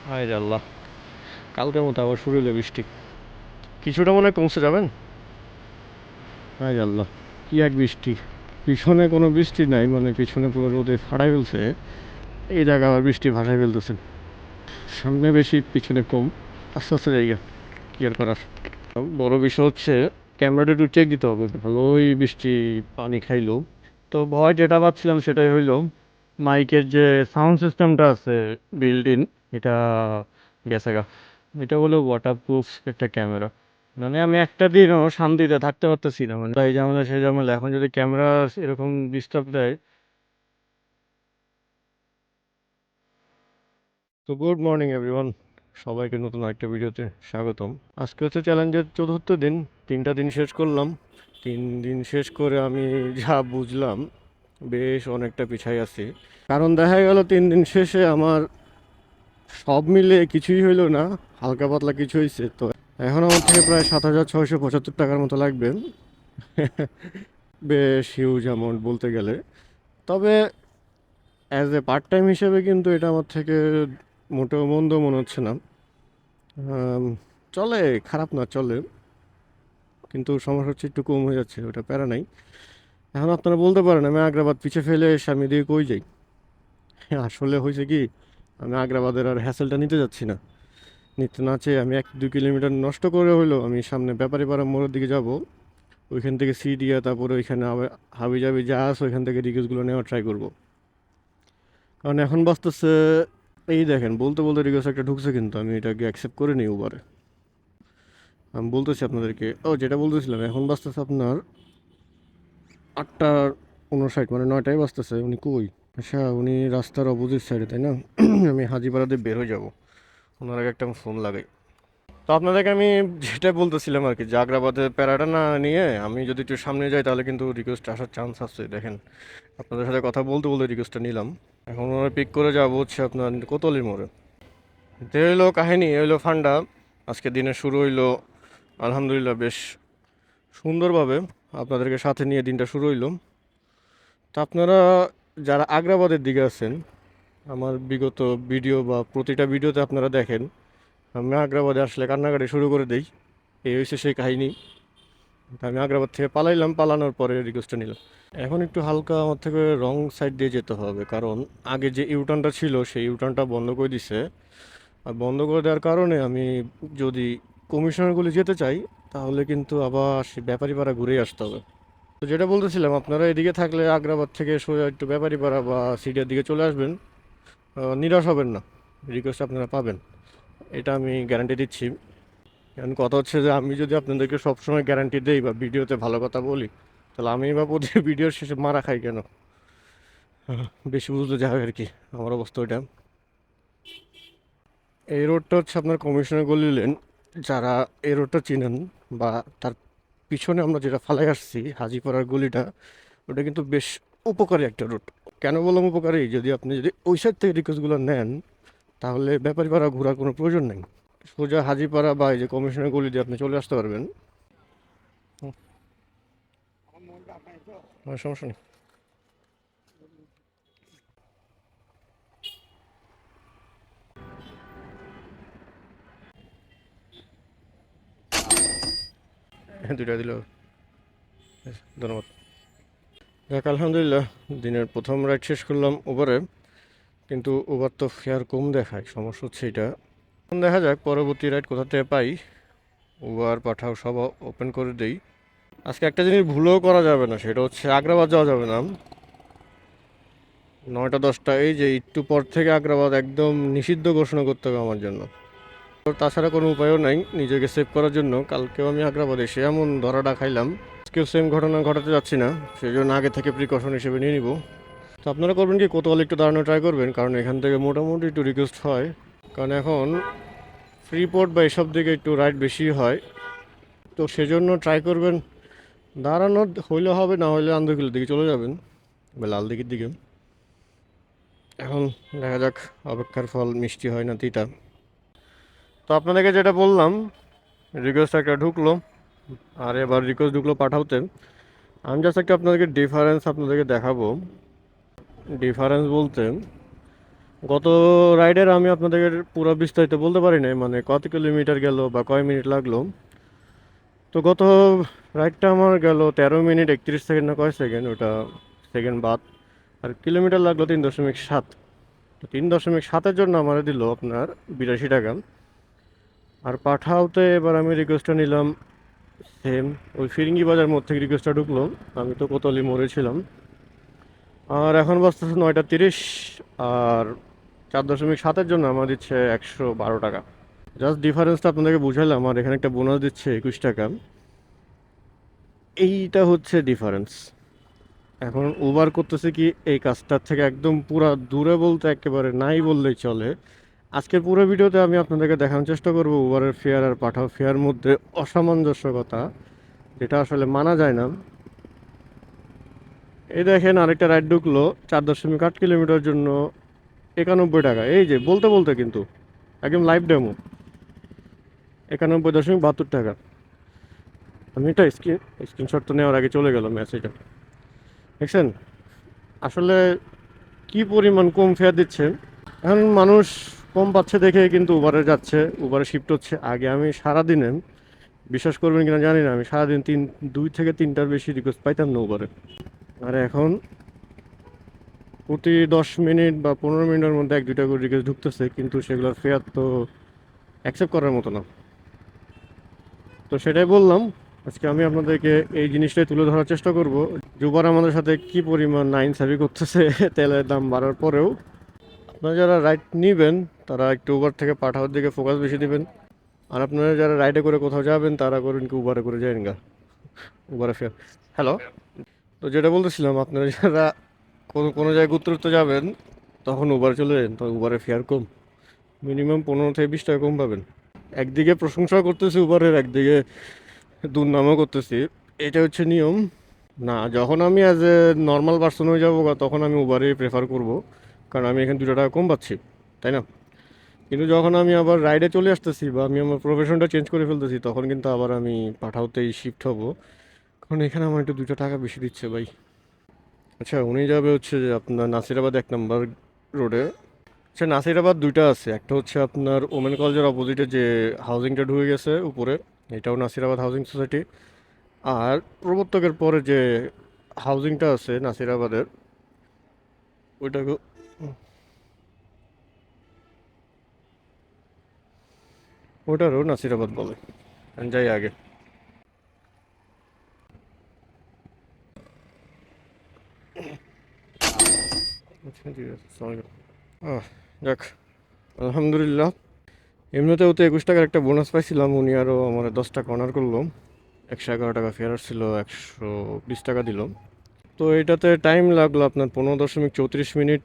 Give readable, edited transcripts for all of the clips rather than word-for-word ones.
হায় রে আল্লাহ, কালকের মতো আবার শুরু হলো বৃষ্টি। কিছুটা মনে হয় কমছে, যাবেন? হায় রে আল্লাহ, কি এক বৃষ্টি! পিছনে কোনো বৃষ্টি নাই, মানে পিছনে পুরো রোদে ফাটাই ফেলছে। এই জায়গা আবার বৃষ্টি ভাসাই ফেলতেছে। সামনে বেশি, পিছনে কম। আস্তে আস্তে জায়গা, কি আর করার। বড় বিষয় হচ্ছে ক্যামেরাটা একটু চেক দিতে হবে, ভালোই বৃষ্টি পানি খাইলো। তো ভয় যেটা পাচ্ছিলাম সেটাই হইলো, মাইকের যে সাউন্ড সিস্টেমটা আছে বিল্ড ইন, এটা গেছে গা। এটা হলো ওয়াটারপ্রুফ একটা ক্যামেরা। মানে আমি একটা দিনও শান্তিতে থাকতে পারতেছি না, মানে এই ঝামেলা সেই ঝামেলা, এখন যদি ক্যামেরা এরকম ডিস্টার্ব দেয়। তো গুড মর্নিং এভরিওয়ান, সবাইকে নতুন একটা ভিডিওতে স্বাগতম। আজকে হচ্ছে চ্যালেঞ্জের চতুর্থ দিন। 3টা দিন শেষ করলাম। 3 দিন শেষ করে আমি যা বুঝলাম, বেশ অনেকটা পিছাই আছি। কারণ দেখা গেল 3 দিন শেষে আমার সব মিলে কিছুই হইলো না, হালকা পাতলা কিছু হয়েছে। তো এখন আমার থেকে প্রায় 7,675 টাকার মতো লাগবে। বেশ হিউজ অ্যামাউন্ট বলতে গেলে। তবে অ্যাজ এ পার্ট টাইম হিসেবে কিন্তু এটা আমার থেকে মোটেও মন্দ মনে হচ্ছে না। আম, চলে, খারাপ না, চলে। কিন্তু সমস্যা হচ্ছে একটু কম হয়ে যাচ্ছে, ওটা প্যারা নাই। এখন আপনারা বলতে পারেন আমি আগ্রাবাদ পিছে ফেলে সামনে দিয়ে কই যাই। আসলে হয়েছে কি, আমি আগ্রাবাদের আর হ্যাসেলটা নিতে যাচ্ছি না। নিতে না চেয়ে আমি 1-2 কিলোমিটার নষ্ট করে হইলেও আমি সামনে ব্যাপারীপাড়া মোড়ের দিকে যাব। ওইখান থেকে সিডিয়া, তারপরে ওইখানে হাবি জাবি যা আছে ওইখান থেকে রিকোয়েস্টগুলো নেওয়ার ট্রাই করব। কারণ এখন বাঁচতেছে, এই দেখেন, বলতে বলতে রিকোয়েস্ট একটা ঢুকছে, কিন্তু আমি এটাকে অ্যাকসেপ্ট করে নিই উবারে। আমি বলতেছি আপনাদেরকে, যেটা বলতেছিলাম, এখন বাঁচতেছে আপনার 8টা 59, মানে 9টায় বাঁচতেছে। উনি কই? আচ্ছা, উনি রাস্তার অপোজিট সাইডে, তাই না? আমি হাজিপাড়াতে বের হয়ে যাব, ওনার আগে একটা ফোন লাগাই। তো আপনাদেরকে আমি যেটা বলতেছিলাম আর কি, জাগরাবাদে প্যারাটা না নিয়ে আমি যদি একটু সামনে যাই তাহলে কিন্তু রিকোয়েস্ট আসার চান্স আছে। দেখেন, আপনাদের সাথে কথা বলতে বলতে রিকোয়েস্টটা নিলাম। এখন ওনারা পিক করে যাবো হচ্ছে আপনার কোতোয়ালি মোড়ে। তো এই হইলো কাহিনী, এই হইলো ফান্ডা। আজকে দিনের শুরু হইলো আলহামদুলিল্লাহ বেশ সুন্দরভাবে। আপনাদেরকে সাথে নিয়ে দিনটা শুরু হইলো। তো আপনারা যারা আগ্রাবাদের দিকে আছেন, আমার বিগত ভিডিও বা প্রতিটা ভিডিওতে আপনারা দেখেন আমি আগ্রাবাদে আসলে কান্নাকাটি শুরু করে দিই। এই হচ্ছে সেই কাহিনী। তা আমি আগ্রাবাদ থেকে পালাইলাম, পালানোর পরে রিকোয়েস্টটা নিলাম। এখন একটু হালকা আমার থেকে রং সাইড দিয়ে যেতে হবে, কারণ আগে যে ইউটার্নটা ছিল সেই ইউটার্নটা বন্ধ করে দিছে। আর বন্ধ করে দেওয়ার কারণে আমি যদি কমিশনারগুলি যেতে চাই তাহলে কিন্তু আবার সে ব্যাপারীপাড়া ঘুরেই আসতে হবে। তো যেটা বলতেছিলাম, আপনারা এদিকে থাকলে আগ্রাবাদ থেকে সোজা একটু ব্যাপারীপাড়া বা সিটির দিকে চলে আসবেন। নিরাশ হবেন না, রিকোয়েস্ট আপনারা পাবেন, এটা আমি গ্যারান্টি দিচ্ছি। এখন কথা হচ্ছে যে আমি যদি আপনাদেরকে সবসময় গ্যারান্টি দেই বা ভিডিওতে ভালো কথা বলি, তাহলে আমি বা প্রতি ভিডিওর শেষে মারা খাই কেন? বেশি বুঝতে যাবে আর কি, আমার অবস্থা ওইটা। এই রোডটা হচ্ছে আপনার কমিশনার গলি লেন। যারা এই রোডটা চিনেন বা তার পিছনে আমরা যেটা ফালাই আসছি হাজিপাড়ার গলিটা, ওটা কিন্তু বেশ উপকারী একটা রুট। কেন বললাম উপকারী? যদি ওই সাইড থেকে রিকোয়েস্টগুলো নেন তাহলে ব্যাপারীপাড়া ঘোরার কোনো প্রয়োজন নেই। সোজা হাজিপাড়া বা এই যে কমিশনার গলি দিয়ে আপনি চলে আসতে পারবেন। সমস্যা নেই। হ্যাঁ, দুইটা দিল, ধন্যবাদ। যাক আলহামদুলিল্লাহ, দিনের প্রথম রাইড শেষ করলাম উবারে। কিন্তু উবার তো ফেয়ার কম দেখায়, সমস্যা হচ্ছে এটা। এখন দেখা যাক পরবর্তী রাইড কোথা থেকে পাই। উবার পাঠাও সব ওপেন করে দেই। আজকে একটা জিনিস ভুলও করা যাবে না, সেটা হচ্ছে আগ্রাবাদ যাওয়া যাবে না 9টা 10টা, এই যে একটু পর থেকে আগ্রাবাদ একদম নিষিদ্ধ ঘোষণা করতে হবে আমার জন্য। তো তাছাড়া কোনো উপায়ও নাই নিজেকে সেভ করার জন্য। কালকেও আমি আগ্রাবাদে এসে এমন ধরাটা খাইলাম, আজকেও সেম ঘটনা ঘটাতে যাচ্ছি না, সেই জন্য আগে থেকে প্রিকশন হিসেবে নিয়ে নিব। তো আপনারা করবেন কি, কোতোয়ালি একটু দাঁড়ানো ট্রাই করবেন, কারণ এখান থেকে মোটামুটি একটু রিকোয়েস্ট হয়। কারণ এখন ফ্রিপোর্ট বা এসব দিকে একটু রাইড বেশি হয়। তো সেজন্য ট্রাই করবেন দাঁড়ানো, হইলে হবে, না হলে আন্দরকিল্লার দিকে চলে যাবেন বা লাল দিঘির দিকে। এখন দেখা যাক, অপেক্ষার ফল মিষ্টি হয় না তিতা। তো আপনাদেরকে যেটা বললাম, রিকোয়েস্ট একটা ঢুকলো, আর এবার রিকোয়েস্ট ঢুকলো পাঠাতে। আমি জাস্ট একটা আপনাদেরকে ডিফারেন্স আপনাদেরকে দেখাবো। ডিফারেন্স বলতে গত রাইডের আমি আপনাদের পুরো বিস্তারিত বলতে পারি নাই, মানে কত কিলোমিটার গেল বা কয় মিনিট লাগলো। তো গত রাইডটা আমার গেল 13 মিনিট 31 সেকেন্ড না কয় সেকেন্ড, ওটা সেকেন্ড বাদ। আর কিলোমিটার লাগলো 3.7। তো 3.7-এর জন্য আমার দিল আপনার 82 টাকা। আর পাঠাওতে এবার আমি রিকোয়েস্টটা নিলাম সেম, ওই ফিরিঙ্গি বাজার মোড় থেকে রিকোয়েস্টটা ঢুকলো। আমি তো কোতোয়ালি মোড়ে ছিলাম। আর এখন বাজতেছে 9টা 30। আর 4.7-এর জন্য আমার দিচ্ছে 112 টাকা। জাস্ট ডিফারেন্সটা আপনাদেরকে বুঝালাম। আর এখানে একটা বোনাস দিচ্ছে 21 টাকা। এইটা হচ্ছে ডিফারেন্স। এখন উবার করতেছে কি এই কাজটার থেকে একদম পুরা দূরে, বলতে একেবারে নাই বললেই চলে। আজকের পুরো ভিডিওতে আমি আপনাদেরকে দেখানোর চেষ্টা করব উবারের ফেয়ার আর পাঠাও ফেয়ার মধ্যে অসামঞ্জস্যতা, যেটা আসলে মানা যায় না। এই দেখেন আরেকটা রাইড ঢুকলো 4.8 কিলোমিটার জন্য 91 টাকা। এই যে বলতে বলতে কিন্তু একদম লাইভ ডেমো 91.72 টাকা। আমি এটা স্ক্রিনশট তো নেওয়ার আগে চলে গেল মেসেজটা, দেখছেন আসলে কি পরিমাণ কম ফেয়ার দিচ্ছে। এখন মানুষ কম পাচ্ছে দেখে কিন্তু উবারে যাচ্ছে, উবারে শিফট হচ্ছে। আগে আমি সারাদিনে, বিশ্বাস করবেন কিনা জানি না, আমি সারাদিন 2 থেকে 3টার বেশি রিকোয়েস্ট পাইতাম না উবারে। আর এখন প্রতি 10 মিনিট বা 15 মিনিটের মধ্যে 1-2টা করে রিকোয়েস্ট ঢুকতেছে, কিন্তু সেগুলোর ফেয়ার তো অ্যাকসেপ্ট করার মতো না। তো সেটাই বললাম, আজকে আমি আপনাদেরকে এই জিনিসটাই তুলে ধরার চেষ্টা করব। উবার আমাদের সাথে কি পরিমাণ নাইনসাফি করতেছে তেলের দাম বাড়ার পরেও। আপনারা যারা রাইড নেবেন তারা একটু উবার থেকে পাঠাওয়ার দিকে ফোকাস বেশি দিবেন। আর আপনারা যারা রাইডে করে কোথাও যাবেন তারা করুন কি উবারে করে যাবেন গা, উবারে ফেয়ার। হ্যালো, তো যেটা বলতেছিলাম, আপনারা যারা কোনো কোনো জায়গায় ঘুরতে ঘুরতে যাবেন তখন উবার চলে যান, তো উবারে ফেয়ার কম, মিনিমাম 15 থেকে 20 টাকা কম পাবেন। একদিকে প্রশংসা করতেছি উবারের, একদিকে দুর্নামও করতেছি। এটা হচ্ছে নিয়ম। না, যখন আমি অ্যাজ এ নর্মাল পার্সন হয়ে যাবো তখন আমি উবারই প্রেফার করব, কারণ আমি এখানে 2 টাকা কম পাচ্ছি, তাই না? কিন্তু যখন আমি আবার রাইডে চলে আসতেছি বা আমি আমার প্রফেশনটা চেঞ্জ করে ফেলতেছি তখন কিন্তু আবার আমি পাঠাওতেই শিফট হব, কারণ এখানে আমার একটু 2টা টাকা বেশি দিচ্ছে ভাই। আচ্ছা, উনি যাবে হচ্ছে যে আপনার নাসিরাবাদ 1 নম্বর রোডে। আচ্ছা, নাসিরাবাদ দুইটা আছে, একটা হচ্ছে আপনার ওমেন কলেজের অপোজিটে যে হাউজিংটা ঢুকে গেছে উপরে, এটাও নাসিরাবাদ হাউজিং সোসাইটি। আর প্রবর্তকের পরে যে হাউজিংটা আছে নাসিরাবাদের, ওইটাকে ওটারও নাসিরাবাদ বলে। আমি যাই আগে। আচ্ছা, ঠিক আছে, আসসালামু আলাইকুম। যাক, আলহামদুলিল্লাহ। এমনিতেও তো 21 টাকার একটা বোনাস পাইছিলাম, উনি আরও আমার 10 টাকা অনার করলো। 111 টাকা ফেয়ার ছিল, 120 টাকা দিল। তো এটাতে টাইম লাগলো আপনার 15.34 মিনিট,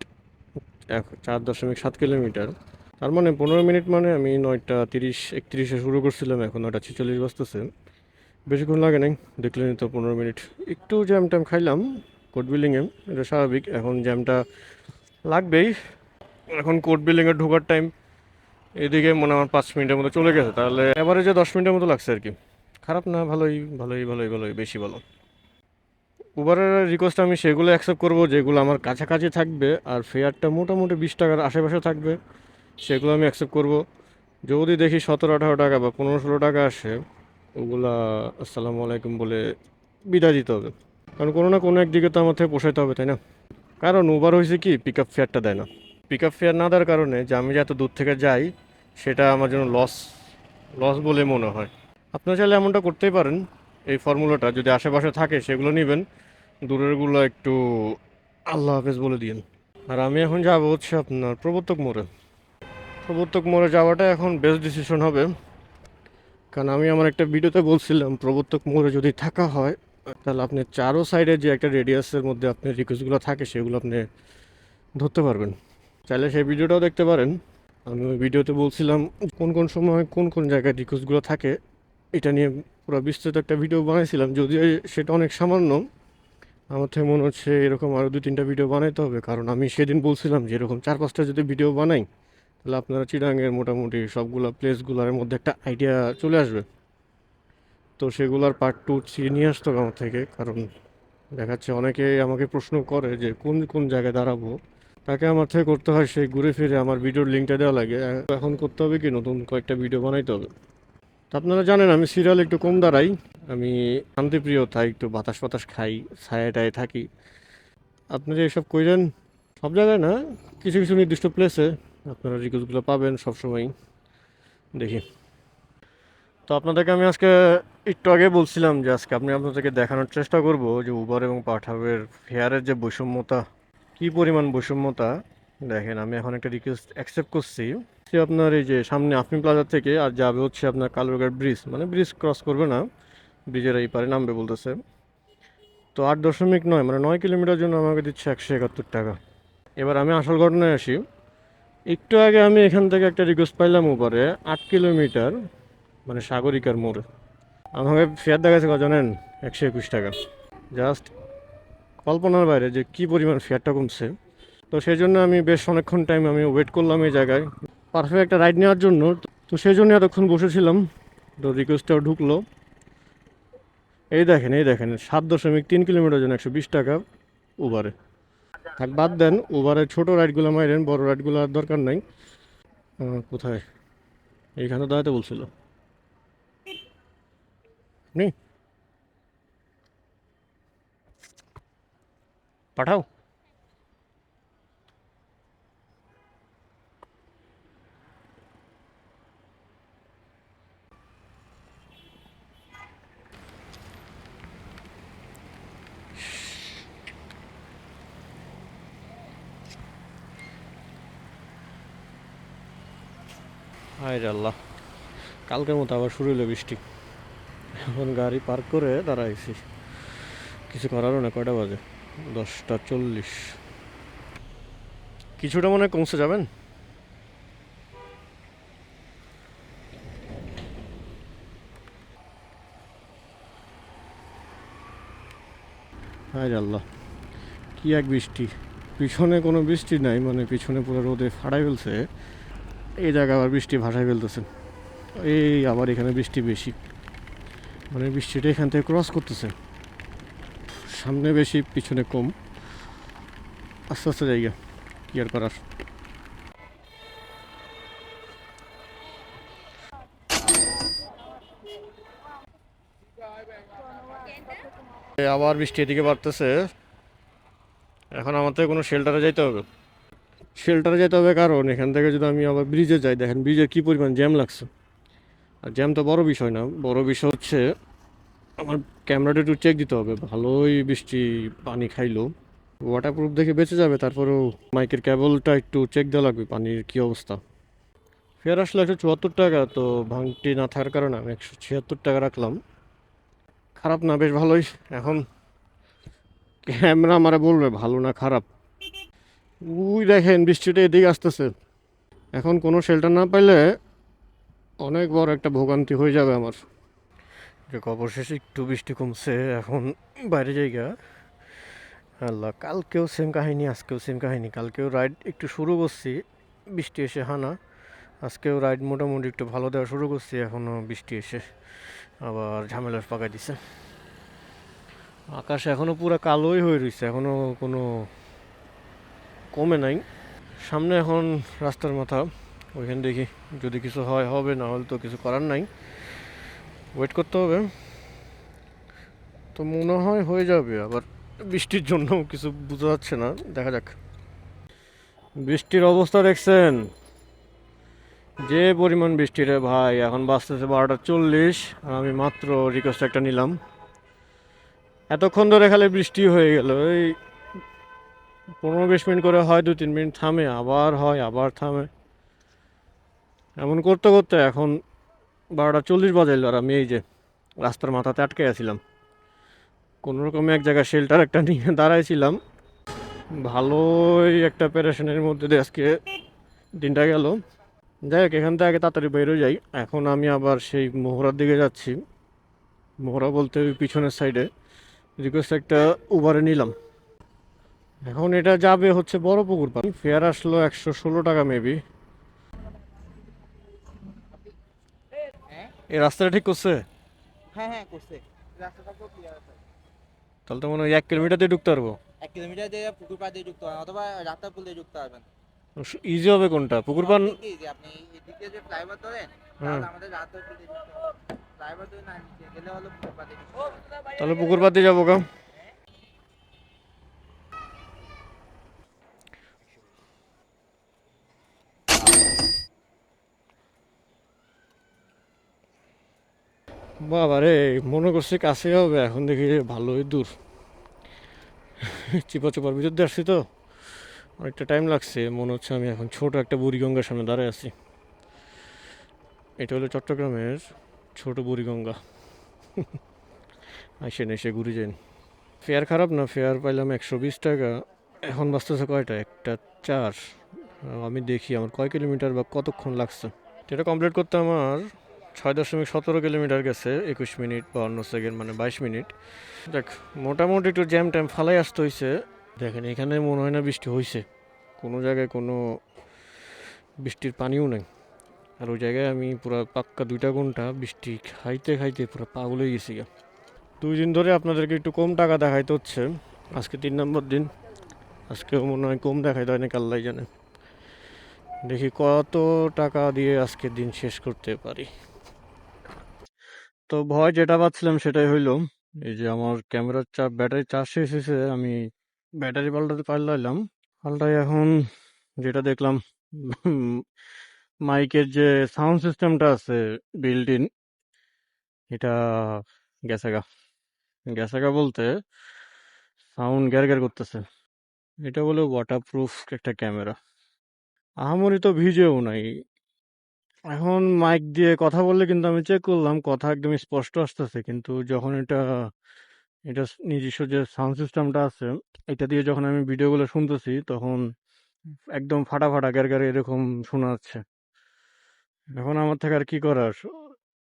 4.7 কিলোমিটার। তার মানে 15 মিনিট, মানে আমি 9টা 30 31 শুরু করছিলাম, এখন 9টা 46 বাজতেছে। বেশিক্ষণ লাগে নাই, দেখলেনি তো 15 মিনিট। একটু জ্যাম ট্যাম খাইলাম কোর্ট বিল্ডিংয়ে, এটা স্বাভাবিক, এখন জ্যামটা লাগবেই। এখন কোর্ট বিল্ডিংয়ে ঢোকার টাইম, এদিকে মনে হয় আমার 5 মিনিটের মতো চলে গেছে, তাহলে এভারেজে 10 মিনিটের মতো লাগছে আর কি। খারাপ না, ভালোই ভালোই ভালোই ভালোই, বেশি ভালো। উবারের রিকোয়েস্ট আমি সেগুলো অ্যাকসেপ্ট করব যেগুলো আমার কাছাকাছি থাকবে আর ফেয়ারটা মোটামুটি 20 টাকার আশেপাশে থাকবে, সেগুলো আমি অ্যাকসেপ্ট করব। যদি দেখি 17-18 টাকা বা 15-16 টাকা আসে, ওগুলা আসসালামু আলাইকুম বলে বিদায় দিতে হবে। কারণ কোনো না কোনো একদিকে তো আমার থেকে পোষাইতে হবে, তাই না? কারণ উবার হয়েছে কি, পিক আপ ফেয়ারটা দেয় না। পিক আপ ফেয়ার না দেওয়ার কারণে যে আমি যে এত দূর থেকে যাই, সেটা আমার জন্য লস লস বলে মনে হয়। আপনারা চাইলে এমনটা করতেই পারেন, এই ফর্মুলাটা যদি আশেপাশে থাকে সেগুলো নেবেন, দূরেরগুলো একটু আল্লাহ হাফেজ বলে দিন। আর আমি এখন যাবো হচ্ছে আপনার প্রবর্তক মোড়ে। প্রবর্তক মোড়ে যাওয়াটা এখন বেস্ট ডিসিশন হবে, কারণ আমি আমার একটা ভিডিওতে বলছিলাম প্রবর্তক মোড়ে যদি থাকা হয় তাহলে আপনি চারো সাইডে যে একটা রেডিয়াসের মধ্যে আপনার রিকোয়েস্টগুলো থাকে সেগুলো আপনি ধরতে পারবেন। চাইলে সেই ভিডিওটাও দেখতে পারেন। আমি ওই ভিডিওতে বলছিলাম কোন কোন সময় কোন কোন জায়গায় রিকোয়েস্টগুলো থাকে, এটা নিয়ে পুরো বিস্তৃত একটা ভিডিও বানাইছিলাম। যদিও সেটা অনেক সামান্য, আমার থেকে মনে হচ্ছে এরকম আরও 2-3টা ভিডিও বানাইতে হবে, কারণ আমি সেদিন বলছিলাম যে এরকম 4-5টা যদি ভিডিও বানাই তাহলে আপনারা চিটাগাংয়ের মোটামুটি সবগুলো প্লেসগুলোর মধ্যে একটা আইডিয়া চলে আসবে। তো সেগুলোর পার্ট 2 নিয়ে আসতো আমার থেকে, কারণ দেখাচ্ছে অনেকে আমাকে প্রশ্ন করে যে কোন কোন জায়গায় দাঁড়াবো। তাকে আমার থেকে করতে হয়, সেই ঘুরে ফিরে আমার ভিডিওর লিঙ্কটা দেওয়া লাগে। এখন করতে হবে কি, নতুন কয়েকটা ভিডিও বানাইতে হবে। তো আপনারা জানেন আমি সিরিয়াল একটু কম দাঁড়াই, আমি শান্তিপ্রিয়, তাই একটু বাতাস বাতাস খাই, ছায়াটায় থাকি। আপনারা এসব কইরেন সব জায়গায় না, কিছু কিছু নির্দিষ্ট প্লেসে আপনারা রিকোয়েস্টগুলো পাবেন সবসময়। দেখি, তো আপনাদেরকে আমি আজকে একটু আগে বলছিলাম যে আজকে আপনাদেরকে দেখানোর চেষ্টা করব যে উবার এবং পাঠাবের ফেয়ারের যে বৈষম্যতা, কি পরিমাণ বৈষম্যতা। দেখেন, আমি এখন একটা রিকোয়েস্ট অ্যাকসেপ্ট করছি। সে আপনার এই যে সামনে আফমিন প্লাজা থেকে আর যাবে হচ্ছে আপনার কালুরঘাট ব্রিজ, মানে ব্রিজ ক্রস করবে না, ব্রিজের এই পারে নামবে বলতেছে। তো 8.9 মানে 9 কিলোমিটার জন্য আমাকে দিচ্ছে 171 টাকা। এবার আমি আসল ঘটনায় আসি। একটু আগে আমি এখান থেকে একটা রিকোয়েস্ট পাইলাম উপরে 8 কিলোমিটার, মানে সাগরিকার মোড়, আমাকে ফেয়ার দেখাচ্ছে কত জানেন? 121 টাকা। জাস্ট কল্পনার বাইরে যে কি পরিমাণ ফেয়ারটা কমছে। তো সেই জন্য আমি বেশ অনেকক্ষণ টাইম আমি ওয়েট করলাম এই জায়গায় পারফেক্ট একটা রাইড নেওয়ার জন্য। তো সেই জন্য এতক্ষণ বসেছিলাম। তো রিকোয়েস্টটাও ঢুকলো। এই দেখেন 7.3 কিলোমিটার জন্য 120 টাকা উবারে। থাক, বাদ দেন উবারের ছোটো রাইডগুলো মাইরেন, বড় রাইডগুলো আর দরকার নাই। কোথায়? এইখানে দাঁড়াতে বলছিল নি, পাঠাও। হায় রে আল্লাহ, কালকের মতো আবার শুরু হলো বৃষ্টি। এখন গাড়ি পার্ক করে দাঁড়াইছি, কিছু করারও না। কয়টা বাজে? 10টা 40। কিছুটা মনে হয় কমছে, যাবেন? হায় রে আল্লাহ, কি এক বৃষ্টি! পিছনে কোনো বৃষ্টি নাই, মানে পিছনে পুরো রোদে ফাড়াই ফেলছে, এই জায়গায় আবার বৃষ্টি ভাসাই ফেলতেছে। এই আবার এখানে বৃষ্টি বেশি, মানে বৃষ্টিটা এখান থেকে ক্রস করতেছে, সামনে বেশি পিছনে কম। আস্তে আস্তে জায়গা, কি আর করার। আবার বৃষ্টি এদিকে বাড়তেছে। এখন আমার থেকে কোনো শেল্টারে যাইতে হবে। শেল্টারে যেতে হবে, কারণ এখান থেকে যদি আমি আবার ব্রিজে যাই, দেখেন ব্রিজের কী পরিমাণ জ্যাম লাগছে। আর জ্যাম তো বড় বিষয় না, বড় বিষয় হচ্ছে আমার ক্যামেরাটা একটু চেক দিতে হবে। ভালোই বৃষ্টি পানি খাইলো, ওয়াটারপ্রুফ দেখে বেঁচে যাবে, তারপরেও মাইকের কেবলটা একটু চেক দেওয়া লাগবে পানির কী অবস্থা। ফের আসলে 174 টাকা, তো ভাঙটি না থাকার কারণে আমি 176 টাকা রাখলাম। খারাপ না, বেশ ভালোই। এখন ক্যামেরা আমারে বলবে ভালো না খারাপ। ওই দেখেন বৃষ্টিটা এদিকে আসতেছে। এখন কোনো শেল্টার না পাইলে অনেক বড় একটা ভোগান্তি হয়ে যাবে আমার। অবশেষে একটু বৃষ্টি কমছে, এখন বাইরে জায়গা। আল্লাহ, কালকেও সেম কাহিনী, আজকেও সেম কাহিনী। কালকেও রাইড একটু শুরু করছি, বৃষ্টি এসে হানা। আজকেও রাইড মোটামুটি একটু ভালো দেওয়া শুরু করছি, এখনও বৃষ্টি এসে আবার ঝামেলার পাকায় দিছে। আকাশ এখনও পুরো কালোই হয়ে রয়েছে, এখনও কোনো কমে নাই। সামনে এখন রাস্তার মাথা, ওইখানে দেখি যদি কিছু হয় হবে, না হলে তো কিছু করার নাই, ওয়েট করতে হবে। তো মনে হয় হয়ে যাবে। আবার বৃষ্টির জন্য কিছু বোঝা যাচ্ছে না, দেখা যাক। বৃষ্টির অবস্থা দেখছেন? যে পরিমাণ বৃষ্টি রে ভাই! এখন বাজতেছে 12টা 40, আর আমি মাত্র রিকোয়েস্ট একটা নিলাম। এতক্ষণ ধরে খালি বৃষ্টি হয়ে গেল, এই 15-20 মিনিট করে হয়, 2-3 মিনিট থামে, আবার হয়, আবার থামে। এমন করতে করতে এখন 12টা 40 বাজাইল, আর আমি এই যে রাস্তার মাথাতে আটকে আছিলাম। কোনো রকমে এক জায়গায় শেল্টার একটা নিয়ে দাঁড়াইছিলাম। ভালোই একটা প্যারেশানির মধ্যে দিয়ে আজকে দিনটা গেল। যাই হোক, এখান থেকে আগে তাড়াতাড়ি বেরো যাই। এখন আমি আবার সেই মোহরার দিকে যাচ্ছি। মোহরা বলতে ওই পিছনের সাইডে রিকোয়েস্ট একটা উবারে নিলাম। এখন এটা যাবে হচ্ছে বড় পুকুর পাড়। ফেয়ার আসলো 116 টাকা মেবি। এই রাস্তাটা ঠিক করছে? হ্যাঁ হ্যাঁ করছে, রাস্তাটা তো ক্লিয়ার আছে। তাহলে তো মনে হয় 1 কিলোমিটার দিয়ে ঢুকতে পারবো। 1 কিলোমিটার দিয়ে পুকুর পাড় দিয়ে যুক্ত হন অথবা রাস্তার পুল দিয়ে যুক্ত হবেন। ইজি হবে কোনটা, পুকুর পান? সবথেকে ইজি আপনি এদিকে যে ফ্লাইওভার ধরেন হ্যাঁ, তাহলে আমাদের রাস্তার পুল দিয়ে যুক্ত হবে। ফ্লাইওভার ধরে না নিচে গেলে হলো পুকুর পাড় দিয়ে যুক্ত হবে। তাহলে পুকুর পাড় দিয়ে যাবো গা। বাবা রে, মনে করছি কাছে হবে, এখন দেখি যে ভালোই দূর। চিপা চাপার ভিতর দিয়ে আসছি তো, অনেকটা টাইম লাগছে। মনে হচ্ছে আমি এখন ছোট একটা বুড়িগঙ্গার সামনে দাঁড়ায় আছি। এটা হলো চট্টগ্রামের ছোট বুড়িগঙ্গা। আসেন, এসে ঘুরে যান। ফেয়ার খারাপ না, ফেয়ার পাইলাম 120 টাকা। এখন বাঁচতেছে কয়টা, 1টা 4। আমি দেখি আমার কয় কিলোমিটার বা কতক্ষণ লাগছে। এটা কমপ্লিট করতে আমার 6.17 কিলোমিটার গেছে, 21 মিনিট 52 সেকেন্ড, মানে 22 মিনিট। দেখ, মোটামুটি একটু জ্যাম ট্যাম ফালাই আসতে হয়েছে। দেখেন, এখানে মনে হয় না বৃষ্টি হয়েছে, কোনো জায়গায় কোনো বৃষ্টির পানিও নেই। আর ওই জায়গায় আমি পুরো পাক্কা 2টা ঘন্টা বৃষ্টি খাইতে খাইতে পুরো পাগল হয়ে গেছি গা। 2 দিন ধরে আপনাদেরকে একটু কম টাকা দেখাইতে হচ্ছে, আজকে 3 নম্বর দিন। আজকেও মনে হয় কম দেখাইতে হয় না, আল্লাহ জানে। দেখি কত টাকা দিয়ে আজকের দিন শেষ করতে পারি। তো ভয় যেটা পাচ্ছিলাম সেটাই হইলো। এই যে আমার ক্যামেরার ব্যাটারি চার্জ শেষ হয়েছে, আমি ব্যাটারি পাল্টাতে পারলাম। পাল্টাই এখন যেটা দেখলাম, মাইকের যে সাউন্ড সিস্টেমটা আছে বিল্ট ইন, এটা গেছে গা। গেছে গা বলতে সাউন্ড গ্যার গ্যার করতেছে। এটা বলে ওয়াটারপ্রুফ একটা ক্যামেরা, আহামরি তো ভিজেও নাই। এখন মাইক দিয়ে কথা বললে কিন্তু আমি চেক করলাম, কথা একদম স্পষ্ট আসতেছে, কিন্তু যখন এটা এটা নিজস্ব যে সাউন্ড সিস্টেমটা আছে, এটা দিয়ে যখন আমি ভিডিওগুলো শুনতেছি, তখন একদম ফাটা ফাটা গ্যার গ্যার এরকম শোনা যাচ্ছে। এখন আমার থেকে আর কি করার,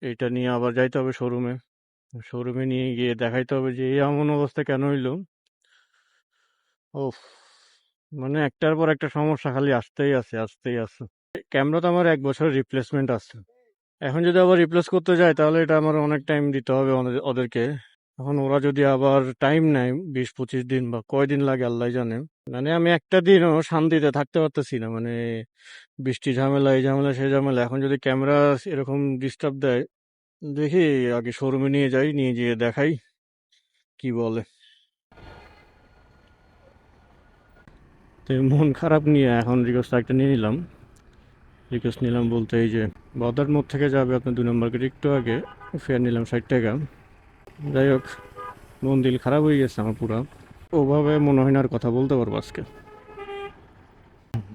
এটা নিয়ে আবার যাইতে হবে শোরুমে। শোরুমে নিয়ে গিয়ে দেখাইতে হবে যে এই এমন অবস্থা কেন হইলো। ওফ, মানে একটার পর একটা সমস্যা খালি আসতেই আছে, আসতেই আছে। ক্যামেরা তো আমার 1 বছর রিপ্লেসমেন্ট আছে। এখন যদি আবার রিপ্লেস করতে যাই তাহলে এটা আমার অনেক টাইম দিতে হবে ওদেরকে। এখন ওরা যদি আবার টাইম নেয় 20-25 দিন বা কয়দিন লাগে আল্লাহ জানে। মানে আমি একটা দিনও শান্তিতে থাকতে পারতেছি না, মানে বৃষ্টি ঝামেলা, এই ঝামেলা, সেই ঝামেলা। এখন যদি ক্যামেরা এরকম ডিস্টার্ব দেয়, দেখি আগে শোরুমে নিয়ে যাই, নিয়ে গিয়ে দেখাই কি বলে। তো মন খারাপ নিয়ে এখন রিকোয়েস্ট একটা নিয়ে নিলাম। রিকোয়েস্ট নিলাম বলতে এই যে বদার মোড় থেকে যাবে আপনার 2 নম্বর গেট একটু আগে, ফেয়ার নিলাম 60 টাকা। যাই হোক, মন দিল খারাপ হয়ে গেছে আমার পুরা। ওভাবে মনে হয় না আর কথা বলতে পারবো আজকে।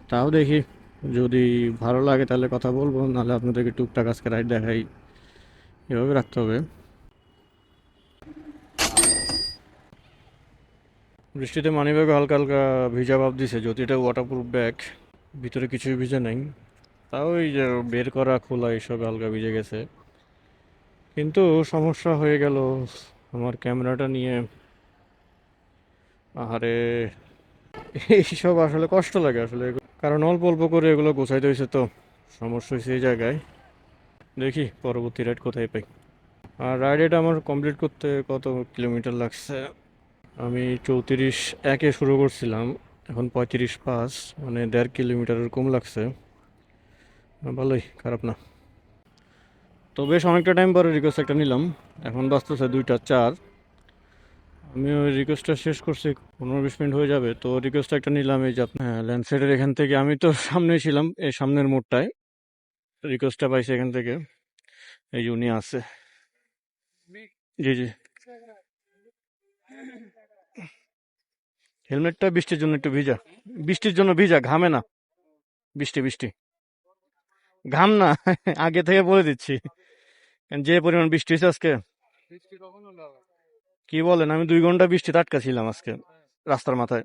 তাও দেখি, যদি ভালো লাগে তাহলে কথা বলবো, নাহলে আপনাদেরকে টুকটাক আজকে রাইড দেখাই, এভাবে রাখতে হবে। বৃষ্টিতে মানিব্যাগ হালকা হালকা ভিজা ভাব দিছে, যদি এটা ওয়াটারপ্রুফ ব্যাগ, ভিতরে কিছুই ভিজে নাই। তাও এই যে বের করা খোলা এইসব হালকা ভিজে গেছে। কিন্তু সমস্যা হয়ে গেল আমার ক্যামেরাটা নিয়ে। আহারে, এইসব আসলে কষ্ট লাগে আসলে, কারণ অল্প অল্প করে এগুলো গোছাইতে হয়েছে, তো সমস্যা হয়েছে এই জায়গায়। দেখি পরবর্তী রাইড কোথায় পাই। আর রাইড এটা আমার কমপ্লিট করতে কত কিলোমিটার লাগছে, আমি 34-1-এ শুরু করছিলাম, এখন 35-5, মানে 1.5 কিলোমিটারের কম লাগছে। ভালোই, খারাপ না। তো বেশ অনেকটা টাইম পরে রিকোয়েস্ট একটা নিলাম, এখন বাজতেছে 2টা 4। আমি ওই রিকোয়েস্টটা শেষ করছি, 15-20 মিনিট হয়ে যাবে। তো রিকোয়েস্ট একটা নিলাম এই যে হ্যাঁ, ল্যান্ডসাইডের এখান থেকে। আমি তো সামনেই ছিলাম, এই সামনের মোড়টায় রিকোয়েস্টটা পাইছি এখান থেকে। এই যে উনি আছে। জি জি। হেলমেটটা বৃষ্টির জন্য একটু ভিজা, বৃষ্টির জন্য ভিজা, ঘামে না। বৃষ্টি বৃষ্টি, ঘাম না। আগে থেকে বলে দিচ্ছি, কারণ যে পরিমাণ বৃষ্টি হয়েছে আজকে। কি বলেন, আমি 2 ঘন্টা বৃষ্টি আটকা ছিলাম আজকে রাস্তার মাথায়।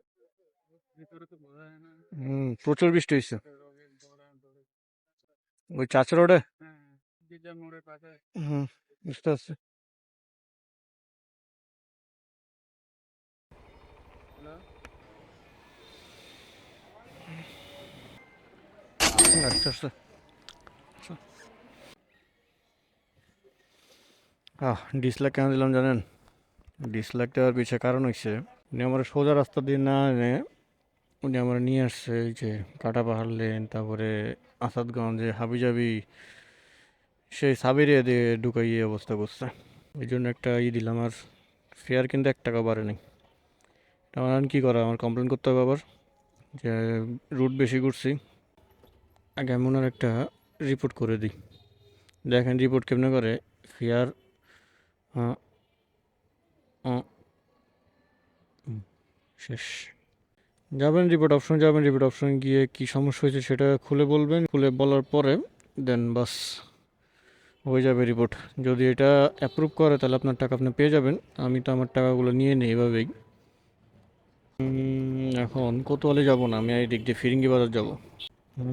প্রচুর বৃষ্টি হয়েছে ওই চাচা রোডে। হুম, বুঝতে পারছি। আচ্ছা আচ্ছা। ডিসলাইক কেন দিলাম জানেন? ডিসলাইক দেওয়ার পিছিয়ে কারণ হচ্ছে উনি আমার সোজা রাস্তা দিয়ে না এনে উনি আমার নিয়ে আসছে এই যে কাটা পাহাড় লেন, তারপরে আসাদগঞ্জে হাবিজাবি সেই সাবেরিয়া দিয়ে ঢুকাইয়ে অবস্থা করছে। এই জন্য একটা দিলাম, আর ফেয়ার কিন্তু 1 টাকা বাড়ে নাই। আমার আর কি করা, আমার কমপ্লেন করতে হবে আবার যে রুট বেশি করছি। আগে আমি ওনার একটা রিপোর্ট করে দিই। দেখেন রিপোর্ট কেমনে করে। ফেয়ার শেষ। যাবেন রিপোর্ট অপশন, যাবেন রিপোর্ট অপশন গিয়ে কি সমস্যা হয়েছে সেটা খুলে বলবেন, খুলে বলার পরে দেন বাস হয়ে যাবে রিপোর্ট। যদি এটা অ্যাপ্রুভ করে তাহলে আপনার টাকা আপনি পেয়ে যাবেন। আমি তো আমার টাকাগুলো নিয়ে নিই এভাবেই। এখন কোতোয়ালি যাব না, আমি এই দিক দিয়ে ফিরিঙ্গি বাজার যাব।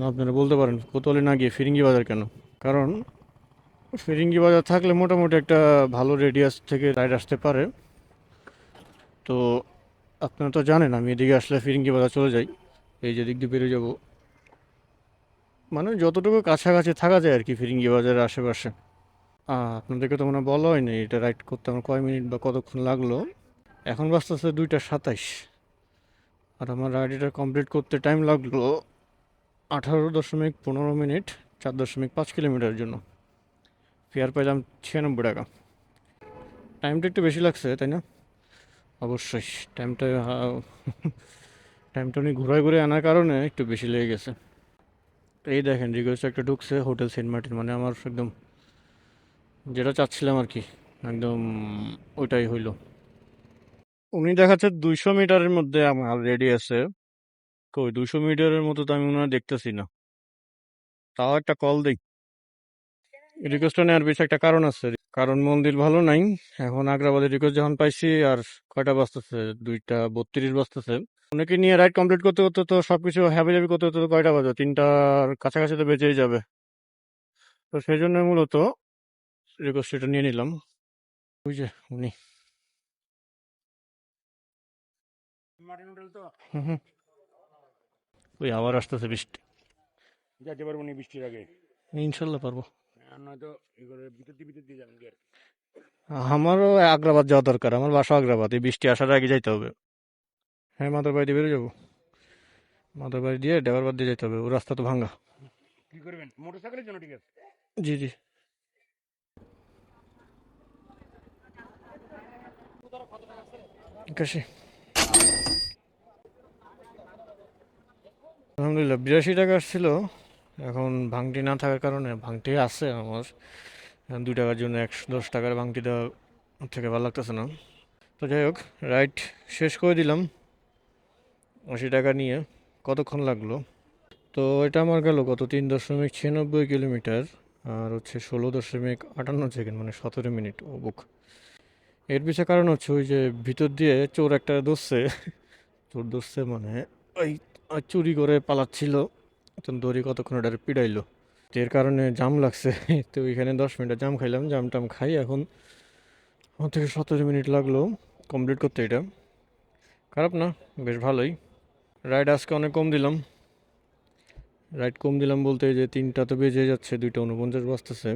আপনারা বলতে পারেন কোতোয়ালি না গিয়ে ফিরিঙ্গি বাজার কেন? কারণ ফিরিঙ্গি বাজার থাকলে মোটামুটি একটা ভালো রেডিয়াস থেকে রাইড আসতে পারে। তো আপনারা তো জানেন আমি এদিকে আসলে ফিরিঙ্গি বাজার চলে যাই, এই যে দিক দিয়ে বেরিয়ে যাব, মানে যতটুকু কাছাকাছি থাকা যায় আর কি ফিরিঙ্গি বাজারের আশেপাশে। আপনাদেরকে তো মনে হয় বলা হয়নি এটা রাইড করতে আমার কয় মিনিট বা কতক্ষণ লাগলো। এখন বাজতেছে 2টা 27, আর আমার রাইডটা কমপ্লিট করতে টাইম লাগলো 18.15 মিনিট, 4.5 কিলোমিটারের জন্য। ফেয়ার পাইলাম 96 টাকা। টাইমটা একটু বেশি লাগছে তাই না? অবশ্যই টাইমটা টাইমটা উনি ঘুরায় ঘুরে আনার কারণে একটু বেশি লেগে গেছে। এই দেখেন রিকোয়েস্ট একটা ঢুকছে, হোটেল সেন্ট মার্টিন, মানে আমার একদম যেটা চাচ্ছিলাম আর কি, একদম ওইটাই হইলো। উনি দেখাচ্ছে 200 মিটারের মধ্যে আমার রেডি আছে। কই 200 মিটারের মতো তো আমি মনে হয় দেখতেছি না। তাও একটা কল দিই। রিকোয়েস্টটা নেওয়ার পিছনে একটা কারণ আছে, কারণ মন্দির ভালো নাই। এখন আগ্রাবাদের রিকোয়েস্ট যখন পাইছি, আর কয়টা বাজতেছে, 2টা 32 বাজতেছে। অনেকে নিয়ে রাইড কমপ্লিট করতে করতে তো সবকিছু হ্যাবিজাবি করতে করতে তো কয়টা বাজে, 3টার কাছাকাছি তো বেঁচেই যাবে। তো সেই জন্য মূলত রিকোয়েস্ট এটা নিয়ে নিলাম। ওই যে উনি মার্টিন হোটেল তো হুম হুম, ওই আবার আসতেছে বৃষ্টি। যাইতে পারবো নি বৃষ্টির আগে, ইনশাল্লাহ পারবো। আর নয়তো এগুলো ভিতর দিয়ে যাবেন গিয়ে। আমারও আগ্রাবাদ যাওয়া দরকার, আমার বাসা আগ্রাবাদ, এই বৃষ্টি আসার আগে যাইতে হবে। হ্যাঁ মাদার বাড়ি দিয়ে বেরো যাবো, মাদার বাড়ি দিয়ে ডেবার দিয়ে যেতে হবে, ও রাস্তা তো ভাঙ্গা। কি করবেন মোটর সাইকেলের জন্য? ঠিক আছে। জি জি। কাশি আলহামদুলিল্লাহ 82 টাকা আসছিল। এখন ভাঙটি না থাকার কারণে, ভাঙটি আছে আমার, এখন 2 টাকার জন্য 110 টাকার ভাঙটি দেওয়া ওর থেকে ভালো লাগতেছে না। তো যাই হোক, রাইড শেষ করে দিলাম 80 টাকা নিয়ে। কতক্ষণ লাগলো? তো এটা আমার গেল কত, 3.96 কিলোমিটার, আর হচ্ছে 16.58 সেকেন্ড, মানে 17 মিনিট। ও বুক। এর পিছনে কারণ হচ্ছে ওই যে ভিতর দিয়ে চোর একটা দোষছে, চোর দোষছে মানে ওই চুরি করে পালাচ্ছিল, তখন দড়ি কতক্ষণ ওটার পিড়াইলো, তো এর কারণে জাম লাগছে। তো ওইখানে 10 মিনিট জাম খাইলাম, জাম টাম খাই এখন আমার থেকে 17 মিনিট লাগলো কমপ্লিট করতে। এটা খারাপ না, বেশ ভালোই। রাইড আজকে অনেক কম দিলাম, রাইড কম দিলাম বলতে এই যে 3টা তো বেজে যাচ্ছে, 2টা 49 বাজতেছে।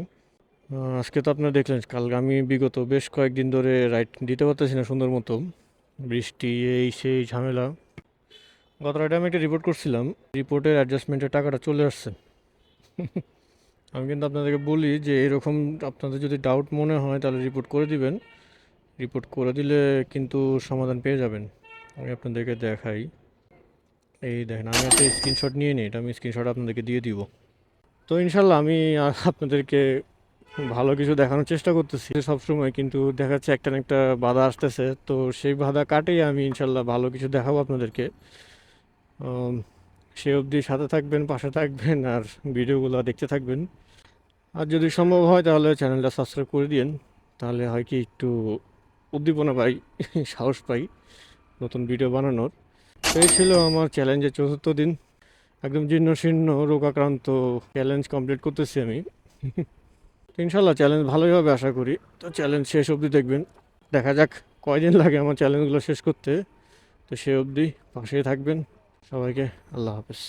আজকে তো আপনারা দেখলেন, কাল আমি বিগত বেশ কয়েকদিন ধরে রাইড দিতে পারতেছি না সুন্দর মতো, বৃষ্টি এই সেই ঝামেলা। গত রাইডে আমি একটা রিপোর্ট করছিলাম, রিপোর্টের অ্যাডজাস্টমেন্টের টাকাটা চলে আসছে। আমি কিন্তু আপনাদেরকে বলি যে এরকম আপনাদের যদি ডাউট মনে হয় তাহলে রিপোর্ট করে দিবেন, রিপোর্ট করে দিলে কিন্তু সমাধান পেয়ে যাবেন। আমি আপনাদেরকে দেখাই, এই দেখেন আমি একটা স্ক্রিনশট নিয়ে নিই, এটা আমি স্ক্রিনশট আপনাদেরকে দিয়ে দিব। তো ইনশাল্লাহ আমি আপনাদেরকে ভালো কিছু দেখানোর চেষ্টা করতেছি সবসময়, কিন্তু দেখা যাচ্ছে একটা না একটা বাধা আসতেছে, তো সেই বাধা কাটিয়ে আমি ইনশাল্লাহ ভালো কিছু দেখাবো আপনাদেরকে। সে অবধি সাথে থাকবেন, পাশে থাকবেন, আর ভিডিওগুলো দেখতে থাকবেন। আর যদি সম্ভব হয় তাহলে চ্যানেলটা সাবস্ক্রাইব করে দিন, তাহলে হয় কি একটু উদ্দীপনা পাই, সাহস পাই নতুন ভিডিও বানানোর। তো এই ছিল আমার চ্যালেঞ্জের 4র্থ দিন, একদম জীর্ণ শীর্ণ রোগাক্রান্ত চ্যালেঞ্জ কমপ্লিট করতেছি আমি। তো ইনশাল্লাহ চ্যালেঞ্জ ভালোই হবে আশা করি। তো চ্যালেঞ্জ শেষ অবধি দেখবেন, দেখা যাক কয়দিন লাগে আমার চ্যালেঞ্জগুলো শেষ করতে। তো সে অবধি পাশেই থাকবেন। সবাইকে আল্লাহ হাফেজ।